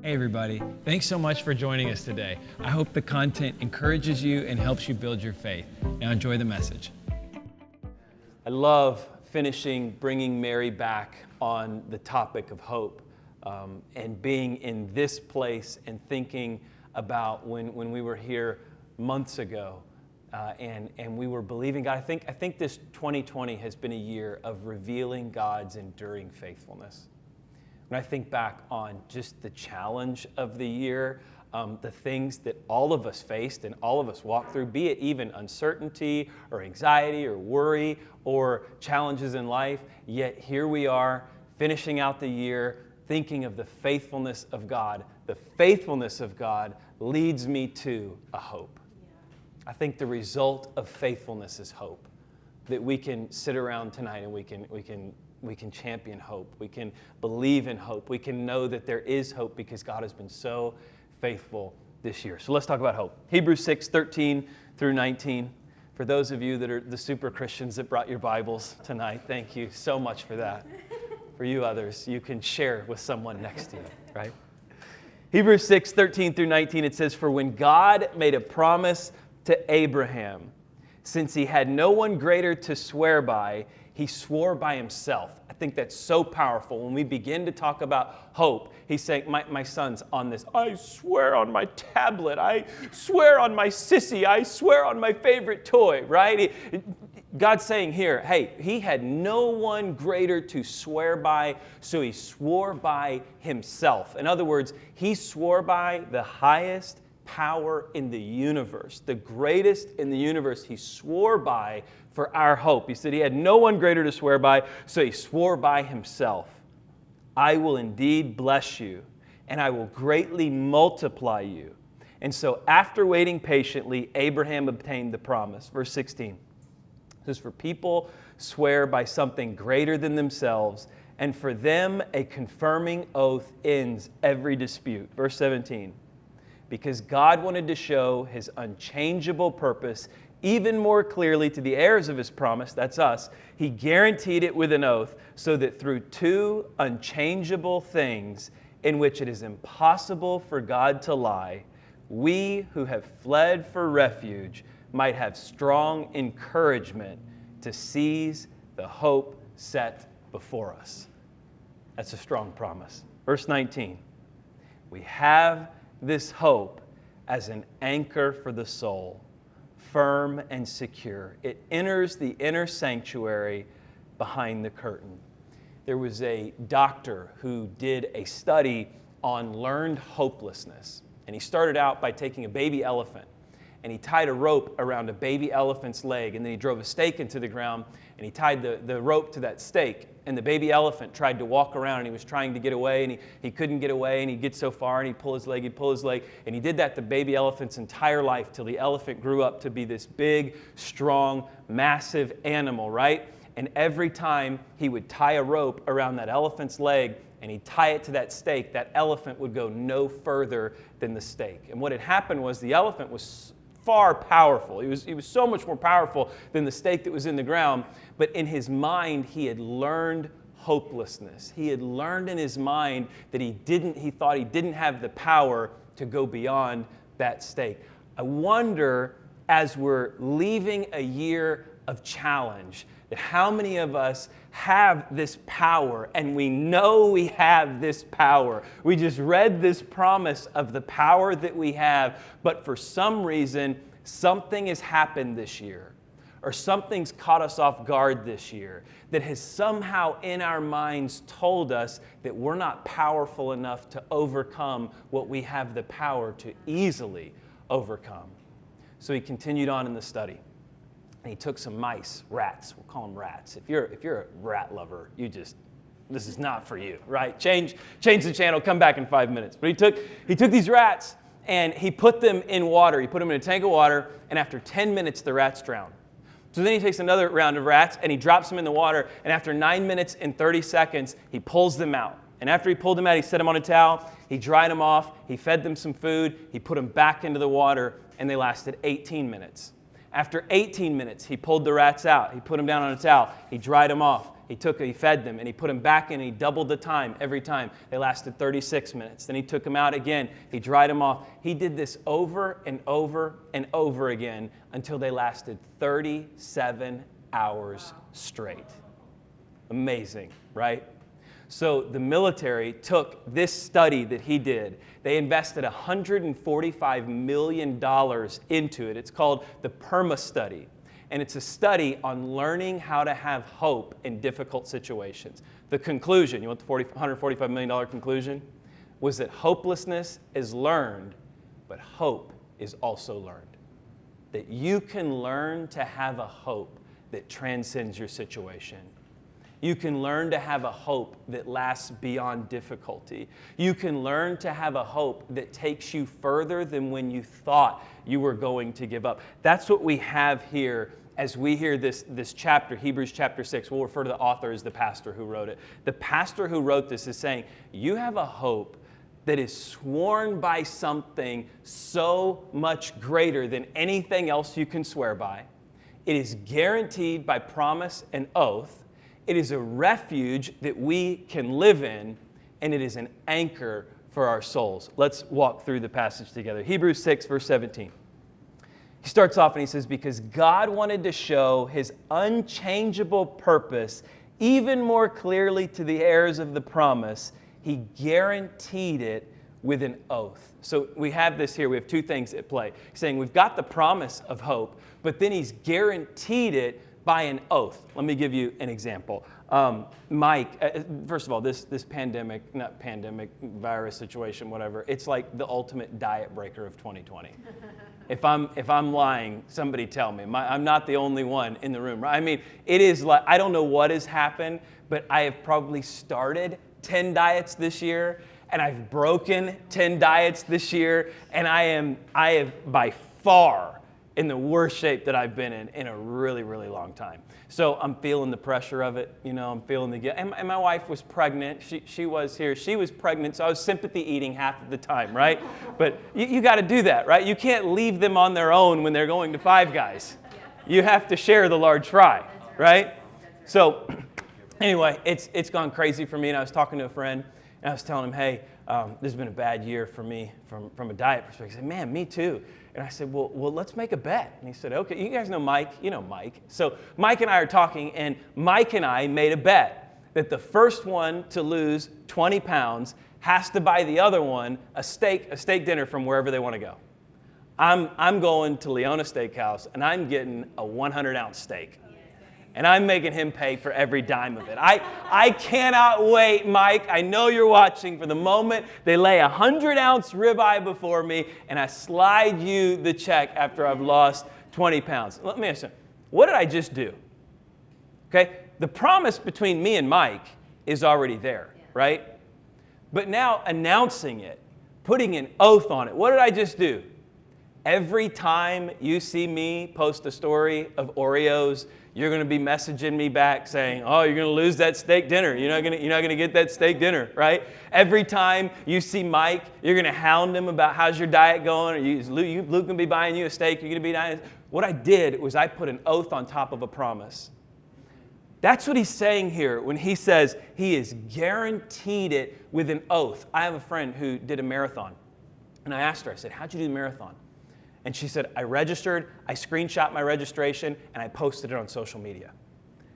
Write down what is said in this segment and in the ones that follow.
Hey everybody, thanks so much for joining us today. I hope the content encourages you and helps you build your faith. Now enjoy the message. I love finishing bringing Mary back on the topic of hope and being in this place and thinking about when we were here months ago and we were believing God. I think this 2020 has been a year of revealing God's enduring faithfulness. When I think back on just the challenge of the year, the things that all of us faced and all of us walked through, be it even uncertainty or anxiety or worry or challenges in life, yet here we are finishing out the year thinking of the faithfulness of God. The faithfulness of God leads me to a hope. I think the result of faithfulness is hope, that we can sit around tonight and we can champion hope. We can believe in hope. We can know that there is hope because God has been so faithful this year. So let's talk about hope. Hebrews 6:13 through 19. For those of you that are the super Christians that brought your Bibles tonight, thank you so much for that. For you others, you can share with someone next to you, right? Hebrews 6:13 through 19, it says, "For when God made a promise to Abraham, since he had no one greater to swear by, he swore by himself." I think that's so powerful. When we begin to talk about hope, he's saying, my son's on this. I swear on my tablet. I swear on my sissy. I swear on my favorite toy, right? God's saying here, hey, he had no one greater to swear by, so he swore by himself. In other words, he swore by the highest power in the universe, the greatest in the universe. He swore by for our hope. He said he had no one greater to swear by, so he swore by himself. I will indeed bless you, and I will greatly multiply you. And so after waiting patiently, Abraham obtained the promise. Verse 16 says, for people swear by something greater than themselves, and for them a confirming oath ends every dispute. Verse 17, because God wanted to show his unchangeable purpose even more clearly to the heirs of his promise, that's us, he guaranteed it with an oath, so that through two unchangeable things in which it is impossible for God to lie, we who have fled for refuge might have strong encouragement to seize the hope set before us. That's a strong promise. Verse 19, we have this hope as an anchor for the soul, firm and secure. It enters the inner sanctuary behind the curtain. There was a doctor who did a study on learned hopelessness. And he started out by taking a baby elephant and he tied a rope around a baby elephant's leg, and then he drove a stake into the ground and he tied the rope to that stake. And the baby elephant tried to walk around and he was trying to get away and he couldn't get away, and he'd get so far and he'd pull his leg, and he did that the baby elephant's entire life till the elephant grew up to be this big, strong, massive animal, right? And every time he would tie a rope around that elephant's leg and he'd tie it to that stake, that elephant would go no further than the stake. And what had happened was the elephant was far powerful. He was so much more powerful than the stake that was in the ground. But in his mind, he had learned hopelessness. He had learned in his mind that he thought he didn't have the power to go beyond that stake. I wonder, as we're leaving a year of challenge, that how many of us have this power, and we know we have this power. We just read this promise of the power that we have, but for some reason, something has happened this year, or something's caught us off guard this year that has somehow in our minds told us that we're not powerful enough to overcome what we have the power to easily overcome. So he continued on in the study. And he took some mice, rats, we'll call them rats. If you're a rat lover, this is not for you, right? Change the channel, come back in 5 minutes. But he took these rats and he put them in water. He put them in a tank of water, and after 10 minutes, the rats drowned. So then he takes another round of rats and he drops them in the water, and after 9 minutes and 30 seconds, he pulls them out. And after he pulled them out, he set them on a towel, he dried them off, he fed them some food, he put them back into the water, and they lasted 18 minutes. After 18 minutes, he pulled the rats out. He put them down on a towel. He dried them off. He fed them, and he put them back in, and he doubled the time every time. They lasted 36 minutes. Then he took them out again. He dried them off. He did this over and over and over again until they lasted 37 hours straight. Amazing, right? So the military took this study that he did. They invested $145 million into it. It's called the PERMA study. And it's a study on learning how to have hope in difficult situations. The conclusion, you want the $145 million conclusion? Was that hopelessness is learned, but hope is also learned. That you can learn to have a hope that transcends your situation. You can learn to have a hope that lasts beyond difficulty. You can learn to have a hope that takes you further than when you thought you were going to give up. That's what we have here as we hear this chapter, Hebrews chapter 6. We'll refer to the author as the pastor who wrote it. The pastor who wrote this is saying, you have a hope that is sworn by something so much greater than anything else you can swear by. It is guaranteed by promise and oath. It is a refuge that we can live in, and it is an anchor for our souls. Let's walk through the passage together. Hebrews 6, verse 17. He starts off and he says, because God wanted to show his unchangeable purpose even more clearly to the heirs of the promise, he guaranteed it with an oath. So we have this here. We have two things at play. He's saying we've got the promise of hope, but then he's guaranteed it by an oath. Let me give you an example. Mike, first of all, this virus situation, whatever, it's like the ultimate diet breaker of 2020. If I'm lying, somebody tell me. I'm not the only one in the room, right? I mean, it is like, I don't know what has happened, but I have probably started 10 diets this year, and I've broken 10 diets this year, and I have by far in the worst shape that I've been in a really, really long time. So I'm feeling the pressure of it, I'm feeling the guilt. And my wife was pregnant. She was here. She was pregnant, so I was sympathy eating half of the time, right? But you got to do that, right? You can't leave them on their own when they're going to Five Guys. You have to share the large fry, right? So anyway, it's gone crazy for me, and I was talking to a friend, and I was telling him, hey, this has been a bad year for me from a diet perspective. He said, man, me too. And I said, well, let's make a bet. And he said, okay, you guys know Mike. You know Mike. So Mike and I are talking, and Mike and I made a bet that the first one to lose 20 pounds has to buy the other one a steak dinner from wherever they want to go. I'm going to Leona Steakhouse, and I'm getting a 100-ounce steak. And I'm making him pay for every dime of it. I cannot wait, Mike. I know you're watching for the moment they lay a 100-ounce ribeye before me and I slide you the check after I've lost 20 pounds. Let me ask you, what did I just do? Okay, the promise between me and Mike is already there, right? But now announcing it, putting an oath on it, what did I just do? Every time you see me post a story of Oreos, you're going to be messaging me back saying, oh, you're going to lose that steak dinner. You're not going to get that steak dinner, right? Every time you see Mike, you're going to hound him about how's your diet going, or Luke going to be buying you a steak, you're going to be dying. What I did was I put an oath on top of a promise. That's what he's saying here when he says he is guaranteed it with an oath. I have a friend who did a marathon, and I asked her, I said, how'd you do the marathon? And she said, I registered, I screenshot my registration, and I posted it on social media.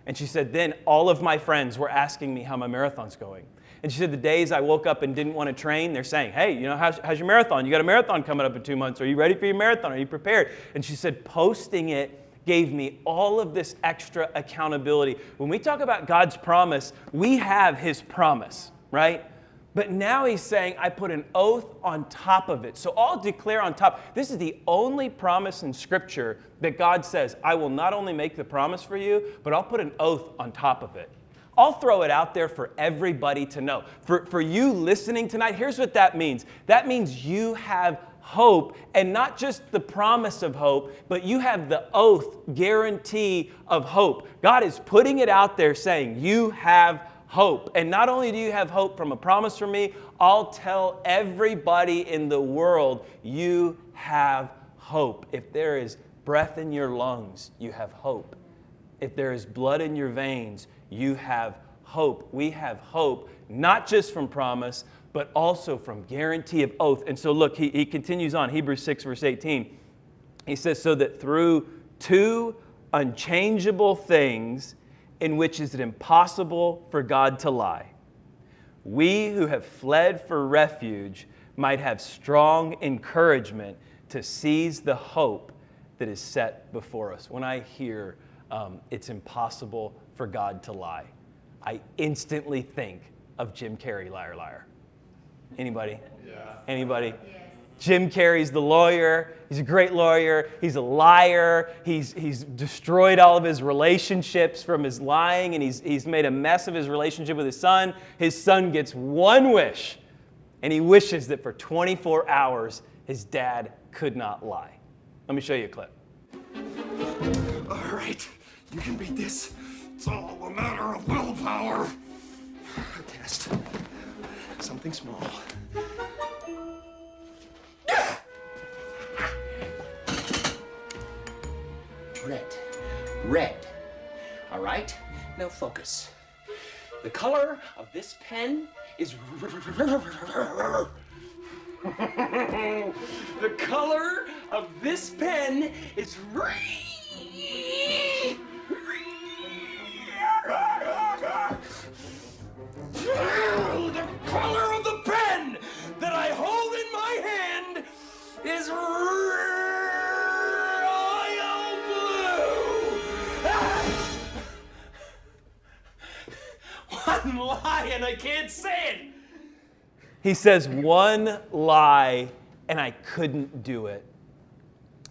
And she said, then all of my friends were asking me how my marathon's going. And she said, the days I woke up and didn't want to train, they're saying, hey, how's your marathon? You got a marathon coming up in 2 months. Are you ready for your marathon? Are you prepared? And she said, posting it gave me all of this extra accountability. When we talk about God's promise, we have his promise, right? But now he's saying, I put an oath on top of it. So I'll declare on top. This is the only promise in Scripture that God says, I will not only make the promise for you, but I'll put an oath on top of it. I'll throw it out there for everybody to know. For you listening tonight, here's what that means. That means you have hope, and not just the promise of hope, but you have the oath guarantee of hope. God is putting it out there saying, you have hope. And not only do you have hope from a promise from me, I'll tell everybody in the world you have hope. If there is breath in your lungs, you have hope. If there is blood in your veins, you have hope. We have hope, not just from promise, but also from guarantee of oath. And so look, he continues on, Hebrews 6, verse 18. He says, so that through two unchangeable things in which is it impossible for God to lie, we who have fled for refuge might have strong encouragement to seize the hope that is set before us. When I hear it's impossible for God to lie, I instantly think of Jim Carrey, Liar, Liar. Anybody? Yeah. Anybody? Yes. Jim Carrey's the lawyer. He's a great lawyer. He's a liar. He's destroyed all of his relationships from his lying, and he's made a mess of his relationship with his son. His son gets one wish, and he wishes that for 24 hours his dad could not lie. Let me show you a clip. All right, you can beat this. It's all a matter of willpower. A test. Something small. Red. All right? Now focus. The color of this pen is the color of this pen is the color of the pen that I hold in my hand is royal blue. One lie and I can't say it. He says one lie and I couldn't do it.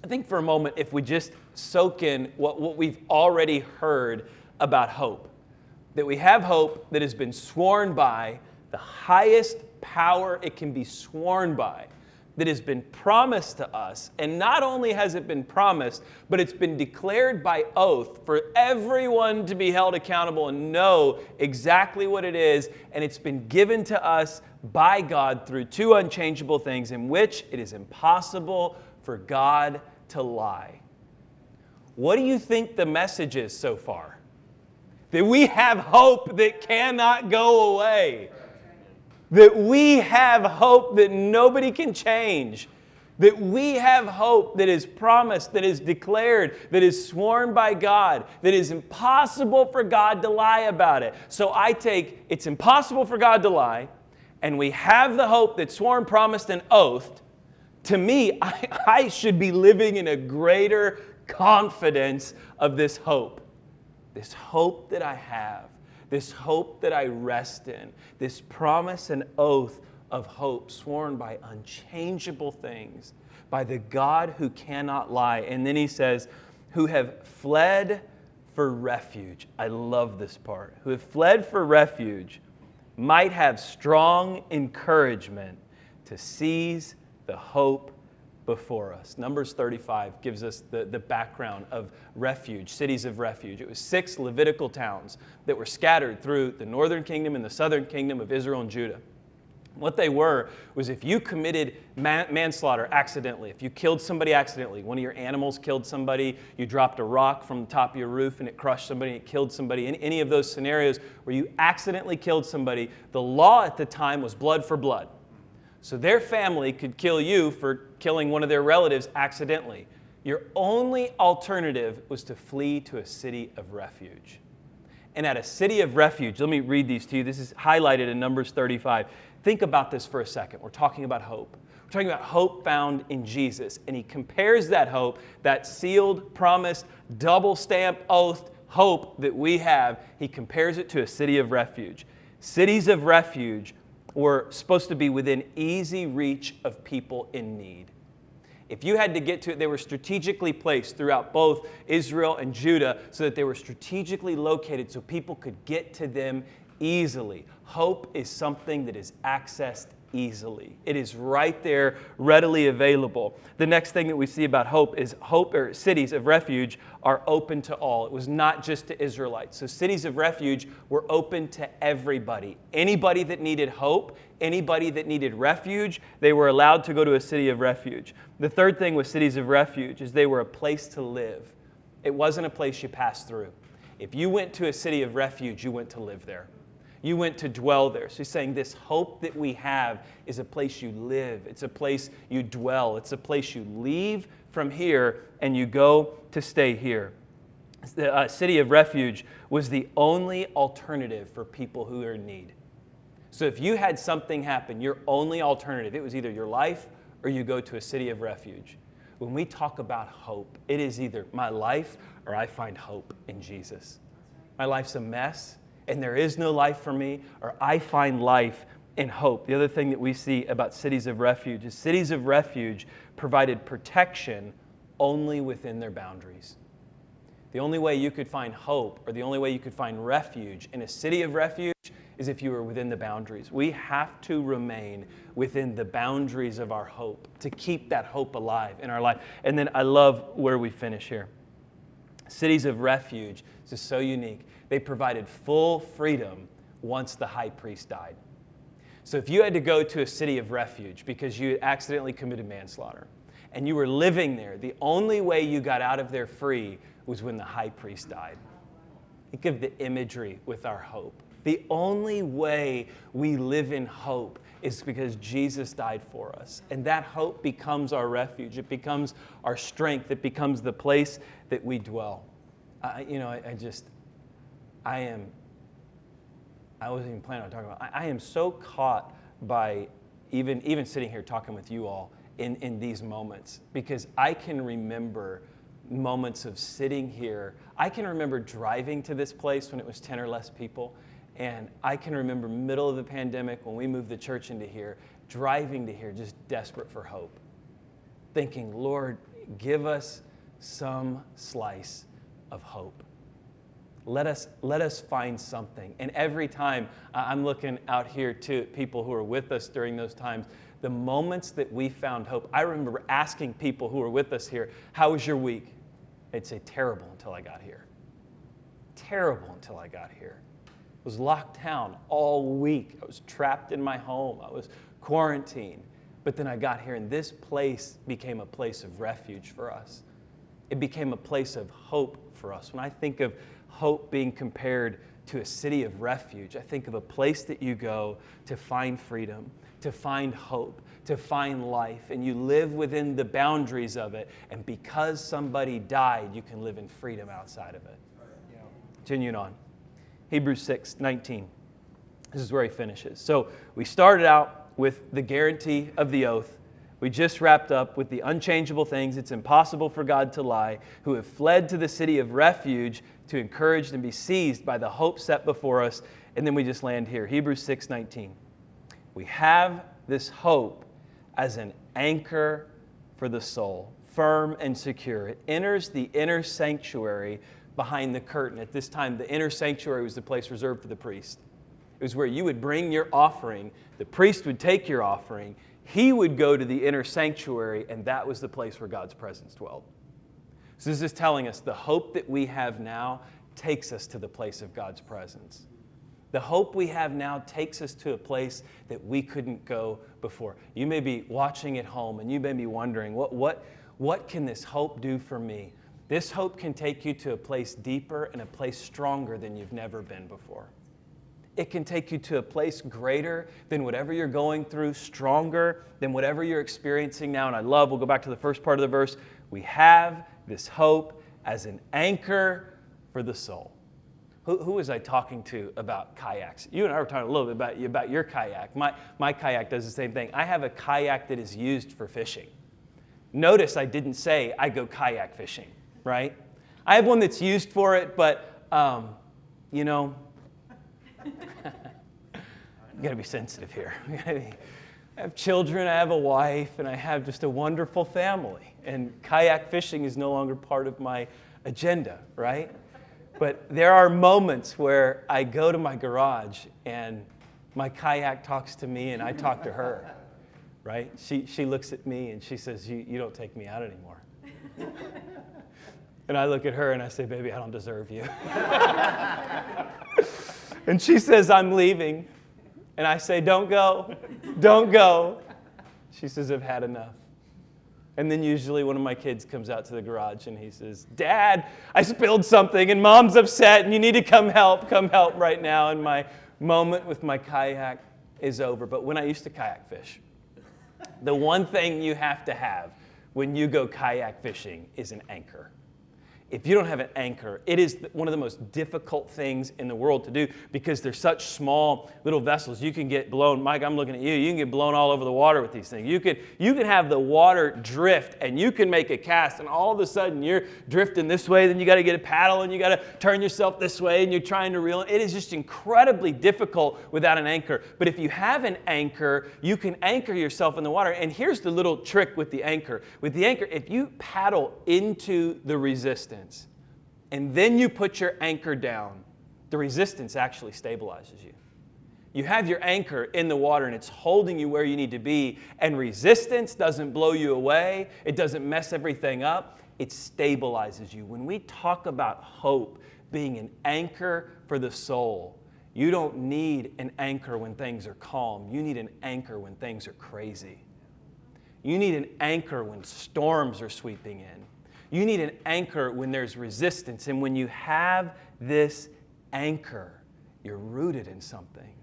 I think for a moment, if we just soak in what we've already heard about hope, that we have hope that has been sworn by the highest power it can be sworn by, that has been promised to us. And not only has it been promised, but it's been declared by oath for everyone to be held accountable and know exactly what it is. And it's been given to us by God through two unchangeable things in which it is impossible for God to lie. What do you think the message is so far? That we have hope that cannot go away. That we have hope that nobody can change. That we have hope that is promised, that is declared, that is sworn by God, that is impossible for God to lie about it. So I take it's impossible for God to lie, and we have the hope that's sworn, promised, and oathed. To me, I should be living in a greater confidence of this hope. This hope that I have, this hope that I rest in, this promise and oath of hope sworn by unchangeable things, by the God who cannot lie. And then he says, who have fled for refuge. I love this part. Who have fled for refuge might have strong encouragement to seize the hope before us. Numbers 35 gives us the background of refuge, cities of refuge. It was 6 Levitical towns that were scattered through the northern kingdom and the southern kingdom of Israel and Judah. What they were was if you committed manslaughter accidentally, if you killed somebody accidentally, one of your animals killed somebody, you dropped a rock from the top of your roof and it crushed somebody and it killed somebody, in any of those scenarios where you accidentally killed somebody, the law at the time was blood for blood. So their family could kill you for killing one of their relatives accidentally. Your only alternative was to flee to a city of refuge. And at a city of refuge, let me read these to you. This is highlighted in Numbers 35. Think about this for a second. We're talking about hope. We're talking about hope found in Jesus. And he compares that hope, that sealed, promised, double-stamped oath hope that we have, he compares it to a city of refuge. Cities of refuge were supposed to be within easy reach of people in need. If you had to get to it, they were strategically placed throughout both Israel and Judah so that they were strategically located so people could get to them easily. Hope is something that is accessed easily. It is right there, readily available. The next thing that we see about hope is cities of refuge are open to all. It was not just to Israelites. So cities of refuge were open to everybody. Anybody that needed hope, anybody that needed refuge, they were allowed to go to a city of refuge. The third thing with cities of refuge is they were a place to live. It wasn't a place you passed through. If you went to a city of refuge, you went to live there. You went to dwell there. So he's saying this hope that we have is a place you live. It's a place you dwell. It's a place you leave from here and you go to stay here. The city of refuge was the only alternative for people who are in need. So if you had something happen, your only alternative, it was either your life or you go to a city of refuge. When we talk about hope, it is either my life or I find hope in Jesus. My life's a mess and there is no life for me, or I find life in hope. The other thing that we see about cities of refuge is cities of refuge provided protection only within their boundaries. The only way you could find hope, or the only way you could find refuge in a city of refuge, is if you were within the boundaries. We have to remain within the boundaries of our hope to keep that hope alive in our life. And then I love where we finish here. Cities of refuge, this is so unique. They provided full freedom once the high priest died. So if you had to go to a city of refuge because you accidentally committed manslaughter and you were living there, the only way you got out of there free was when the high priest died. Think of the imagery with our hope. The only way we live in hope is because Jesus died for us. And that hope becomes our refuge. It becomes our strength. It becomes the place that we dwell. I wasn't even planning on talking about. I am so caught by even sitting here talking with you all in these moments, because I can remember moments of sitting here. I can remember driving to this place when it was 10 or less people, and I can remember middle of the pandemic when we moved the church into here, driving to here just desperate for hope, thinking, Lord, give us some slice of hope. Let us find something. And every time I'm looking out here to people who are with us during those times, the moments that we found hope, I remember asking people who were with us here, how was your week? They'd say, terrible until I got here. Terrible until I got here. I was locked down all week. I was trapped in my home. I was quarantined. But then I got here, and this place became a place of refuge for us. It became a place of hope for us. When I think of hope being compared to a city of refuge, I think of a place that you go to find freedom, to find hope, to find life, and you live within the boundaries of it. And because somebody died, you can live in freedom outside of it. Continuing on. Hebrews 6:19. This is where he finishes. So we started out with the guarantee of the oath. We just wrapped up with the unchangeable things. It's impossible for God to lie, who have fled to the city of refuge to encourage and be seized by the hope set before us. And then we just land here. Hebrews 6:19. We have this hope as an anchor for the soul, firm and secure. It enters the inner sanctuary behind the curtain. At this time, the inner sanctuary was the place reserved for the priest. It was where you would bring your offering. The priest would take your offering. He would go to the inner sanctuary, and that was the place where God's presence dwelled. So this is telling us the hope that we have now takes us to the place of God's presence. The hope we have now takes us to a place that we couldn't go before. You may be watching at home, and you may be wondering, what can this hope do for me? This hope can take you to a place deeper and a place stronger than you've never been before. It can take you to a place greater than whatever you're going through, stronger than whatever you're experiencing now. And we'll go back to the first part of the verse. We have this hope as an anchor for the soul. Who was I talking to about kayaks? You and I were talking a little bit about your kayak. My kayak does the same thing. I have a kayak that is used for fishing. Notice I didn't say I go kayak fishing, right? I have one that's used for it, but, you got to be sensitive here. I have children, I have a wife, and I have just a wonderful family. And kayak fishing is no longer part of my agenda, right? But there are moments where I go to my garage and My kayak talks to me and I talk to her, right? She looks at me and she says, you don't take me out anymore. And I look at her and I say, baby, I don't deserve you. And she says, I'm leaving. And I say, don't go, don't go. She says, I've had enough. And then usually one of my kids comes out to the garage and he says, Dad, I spilled something and Mom's upset and you need to come help right now. And my moment with my kayak is over. But when I used to kayak fish, the one thing you have to have when you go kayak fishing is an anchor. If you don't have an anchor, it is one of the most difficult things in the world to do because they're such small little vessels. You can get blown. Mike, I'm looking at you. You can get blown all over the water with these things. You can have the water drift and you can make a cast and all of a sudden you're drifting this way. Then you got to get a paddle and you got to turn yourself this way and you're trying to reel it. It is just incredibly difficult without an anchor. But if you have an anchor, you can anchor yourself in the water. And here's the little trick with the anchor. With the anchor, if you paddle into the resistance, and then you put your anchor down, the resistance actually stabilizes you. You have your anchor in the water and it's holding you where you need to be, and resistance doesn't blow you away. It doesn't mess everything up. It stabilizes you. When we talk about hope being an anchor for the soul, you don't need an anchor when things are calm. You need an anchor when things are crazy. You need an anchor when storms are sweeping in. You need an anchor when there's resistance. And when you have this anchor, you're rooted in something.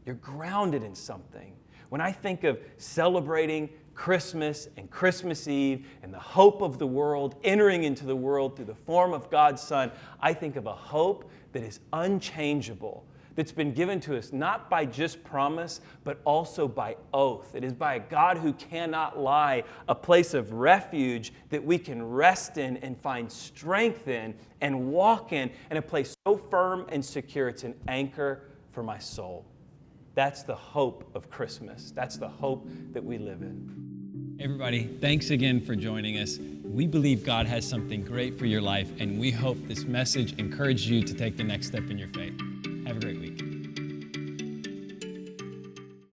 You're grounded in something. When I think of celebrating Christmas and Christmas Eve and the hope of the world entering into the world through the form of God's Son, I think of a hope that is unchangeable, that's been given to us not by just promise, but also by oath. It is by a God who cannot lie, a place of refuge that we can rest in and find strength in and walk in, and a place so firm and secure. It's an anchor for my soul. That's the hope of Christmas. That's the hope that we live in. Everybody, thanks again for joining us. We believe God has something great for your life, and we hope this message encouraged you to take the next step in your faith. Have a great week.